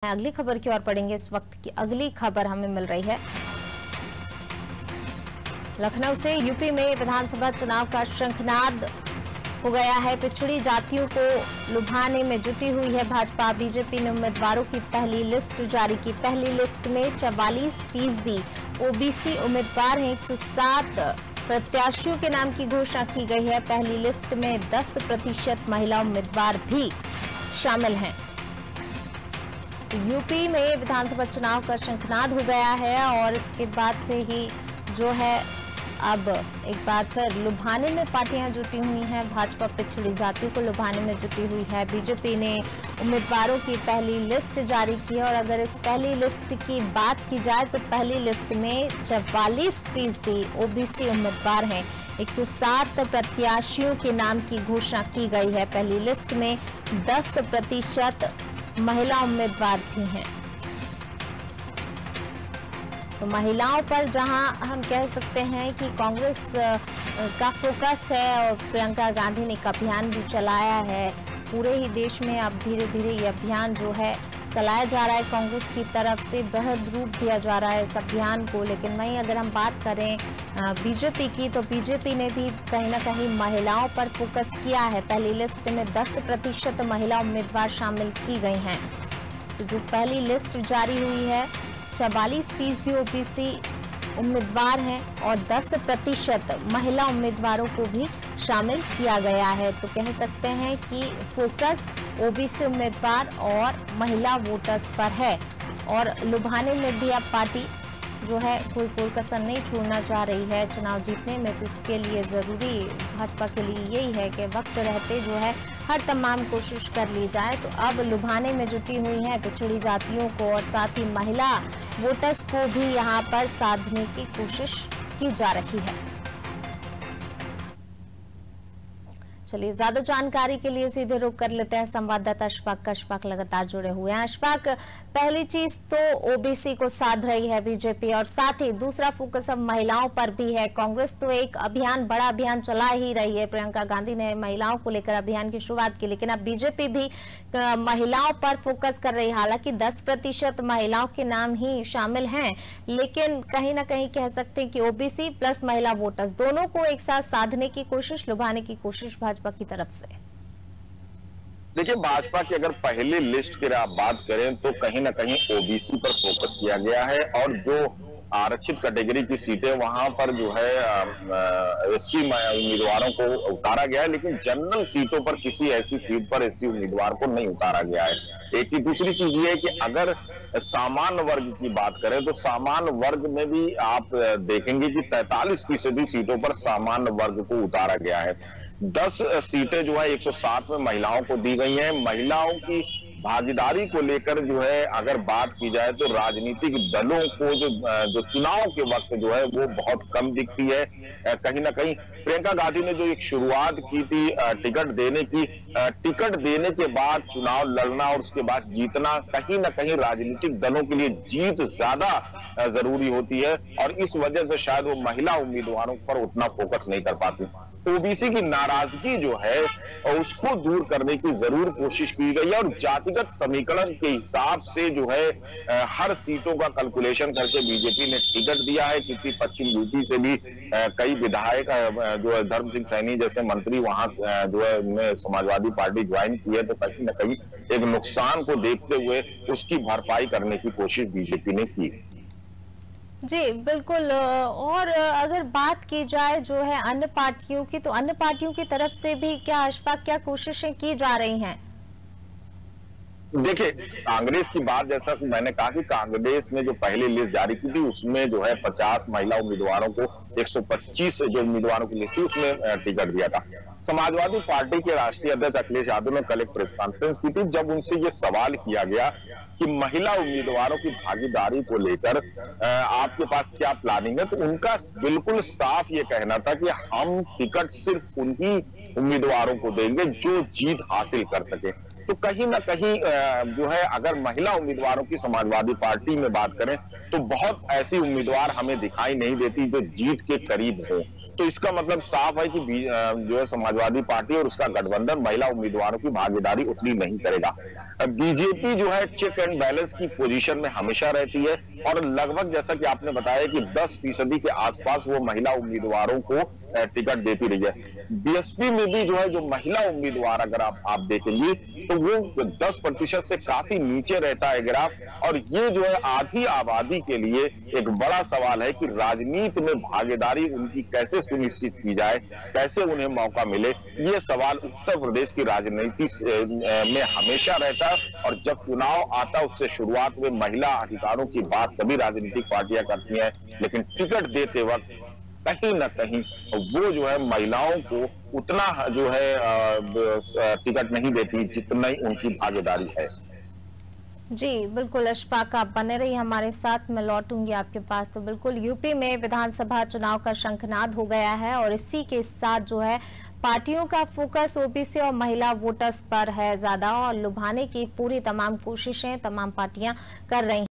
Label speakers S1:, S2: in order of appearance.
S1: अगली खबर की ओर पढ़ेंगे। इस वक्त की अगली खबर हमें मिल रही है लखनऊ से। यूपी में विधानसभा चुनाव का शंखनाद हो गया है। पिछड़ी जातियों को लुभाने में जुटी हुई है भाजपा। बीजेपी ने उम्मीदवारों की पहली लिस्ट जारी की। पहली लिस्ट में 44% ओबीसी उम्मीदवार हैं। 107 प्रत्याशियों के नाम की घोषणा की गई है। पहली लिस्ट में 10% महिला उम्मीदवार भी शामिल हैं। यूपी में विधानसभा चुनाव का शंखनाद हो गया है और इसके बाद से ही जो है अब एक बार फिर लुभाने में पार्टियां जुटी हुई हैं। भाजपा पिछड़ी जातियों को लुभाने में जुटी हुई है। बीजेपी ने उम्मीदवारों की पहली लिस्ट जारी की और अगर इस पहली लिस्ट की बात की जाए तो पहली लिस्ट में 44% ओबीसी उम्मीदवार हैं। 107 प्रत्याशियों के नाम की घोषणा की गई है। पहली लिस्ट में 10% महिला उम्मीदवार भी हैं। तो महिलाओं पर जहां हम कह सकते हैं कि कांग्रेस का फोकस है और प्रियंका गांधी ने एक अभियान भी चलाया है। पूरे ही देश में अब धीरे धीरे ये अभियान जो है चलाया जा रहा है। कांग्रेस की तरफ से बेहद रूप दिया जा रहा है इस अभियान को। लेकिन वहीं अगर हम बात करें बीजेपी की तो बीजेपी ने भी कहीं ना कहीं महिलाओं पर फोकस किया है। पहली लिस्ट में 10% महिला उम्मीदवार शामिल की गई हैं। तो जो पहली लिस्ट जारी हुई है 44% ओबीसी उम्मीदवार हैं और 10% महिला उम्मीदवारों को भी शामिल किया गया है। तो कह सकते हैं कि फोकस ओबीसी उम्मीदवार और महिला वोटर्स पर है और लुभाने में भी अब पार्टी जो है कोई कसर नहीं छोड़ना चाह रही है चुनाव जीतने में। तो इसके लिए जरूरी भाजपा के लिए यही है कि वक्त रहते जो है हर तमाम कोशिश कर ली जाए। तो अब लुभाने में जुटी हुई है पिछड़ी जातियों को और साथ ही महिला वोटर्स को भी यहां पर साधने की कोशिश की जा रही है। चलिए ज्यादा जानकारी के लिए सीधे रुख कर लेते हैं संवाददाता अशफाक। अशफाक लगातार जुड़े हुए हैं। अशफाक, पहली चीज तो ओबीसी को साध रही है बीजेपी और साथ ही दूसरा फोकस अब महिलाओं पर भी है। कांग्रेस तो एक बड़ा अभियान चला ही रही है। प्रियंका गांधी ने महिलाओं को लेकर अभियान की शुरुआत की, लेकिन अब बीजेपी भी महिलाओं पर फोकस कर रही है। हालांकि 10% महिलाओं के नाम ही शामिल हैं, लेकिन कहीं ना कहीं कह सकते हैं कि ओबीसी प्लस महिला वोटर्स दोनों को एक साथ साधने की कोशिश, लुभाने की कोशिश भाजपा की तरफ से।
S2: देखिए, भाजपा की अगर पहली लिस्ट की आप बात करें तो कहीं ना कहीं ओबीसी पर फोकस किया गया है और जो आरक्षित कैटेगरी की सीटें वहां पर जो है एससी उम्मीदवारों को उतारा गया है, लेकिन जनरल सीटों पर किसी ऐसी सीट पर एससी उम्मीदवार को नहीं उतारा गया है। एक चीज, दूसरी चीज ये है कि अगर सामान्य वर्ग की बात करें तो सामान्य वर्ग में भी आप देखेंगे कि 43% सीटों पर सामान्य वर्ग को उतारा गया है। 10 सीटें जो है 107 में महिलाओं को दी गई हैं। महिलाओं की भागीदारी को लेकर जो है अगर बात की जाए तो राजनीतिक दलों को जो चुनाव के वक्त जो है वो बहुत कम दिखती है। कहीं ना कहीं प्रियंका गांधी ने जो एक शुरुआत की थी टिकट देने की, टिकट देने के बाद चुनाव लड़ना और उसके बाद जीतना, कहीं ना कहीं राजनीतिक दलों के लिए जीत ज्यादा जरूरी होती है और इस वजह से शायद वो महिला उम्मीदवारों पर उतना फोकस नहीं कर पाती। ओबीसी की नाराजगी जो है उसको दूर करने की जरूर कोशिश की गई है और जातिगत समीकरण के हिसाब से जो है हर सीटों का कैलकुलेशन करके बीजेपी ने टिकट दिया है, क्योंकि पश्चिम यूपी से भी कई विधायक जो है धर्म सिंह सैनी जैसे मंत्री वहां जो है उन्होंने समाजवादी पार्टी ज्वाइन की है। तो कहीं ना कहीं एक नुकसान को देखते हुए उसकी भरपाई करने की कोशिश बीजेपी ने की।
S1: जी बिल्कुल। और अगर बात की जाए जो है अन्य पार्टियों की, तो अन्य पार्टियों की तरफ से भी क्या अशफाक क्या कोशिशें की जा रही हैं?
S2: देखिए, कांग्रेस की बात, जैसा कि मैंने कहा कि कांग्रेस ने जो पहली लिस्ट जारी की थी उसमें जो है 50 महिला उम्मीदवारों को 125 जो उम्मीदवारों की लिस्ट थी उसमें टिकट दिया था। समाजवादी पार्टी के राष्ट्रीय अध्यक्ष अखिलेश यादव ने कल एक प्रेस कॉन्फ्रेंस की थी जब उनसे ये सवाल किया गया कि महिला उम्मीदवारों की भागीदारी को लेकर आपके पास क्या प्लानिंग है, तो उनका बिल्कुल साफ ये कहना था कि हम टिकट सिर्फ उन्हीं उम्मीदवारों को देंगे जो जीत हासिल कर सके। तो कहीं ना कहीं जो है अगर महिला उम्मीदवारों की समाजवादी पार्टी में बात करें तो बहुत ऐसी उम्मीदवार हमें दिखाई नहीं देती जो जीत के करीब हो। तो इसका मतलब साफ है कि जो है समाजवादी पार्टी और उसका गठबंधन महिला उम्मीदवारों की भागीदारी उतनी नहीं करेगा। बीजेपी जो है चेक एंड बैलेंस की पोजीशन में हमेशा रहती है और लगभग जैसा कि आपने बताया कि 10% के आसपास वो महिला उम्मीदवारों को टिकट देती रही है। बीएसपी में भी जो है जो महिला उम्मीदवार अगर आप देखेंगे तो वो 10% से काफी नीचे रहता है ग्राफ। और ये जो है आधी आबादी के लिए एक बड़ा सवाल है कि राजनीति में भागीदारी उनकी कैसे सुनिश्चित की जाए, कैसे उन्हें मौका मिले। ये सवाल उत्तर प्रदेश की राजनीति में हमेशा रहता है और जब चुनाव आता उससे शुरुआत में महिला अधिकारों की बात सभी राजनीतिक पार्टियां करती हैं, लेकिन टिकट देते वक्त कहीं ना कहीं वो जो है महिलाओं को उतना जो है टिकट नहीं देती जितना ही उनकी भागीदारी है।
S1: जी बिल्कुल अशफाक, आप बने रही हमारे साथ, मैं लौटूंगी आपके पास। तो बिल्कुल यूपी में विधानसभा चुनाव का शंखनाद हो गया है और इसी के साथ जो है पार्टियों का फोकस ओबीसी और महिला वोटर्स पर है ज्यादा और लुभाने की पूरी तमाम कोशिशें तमाम पार्टियां कर रही हैं।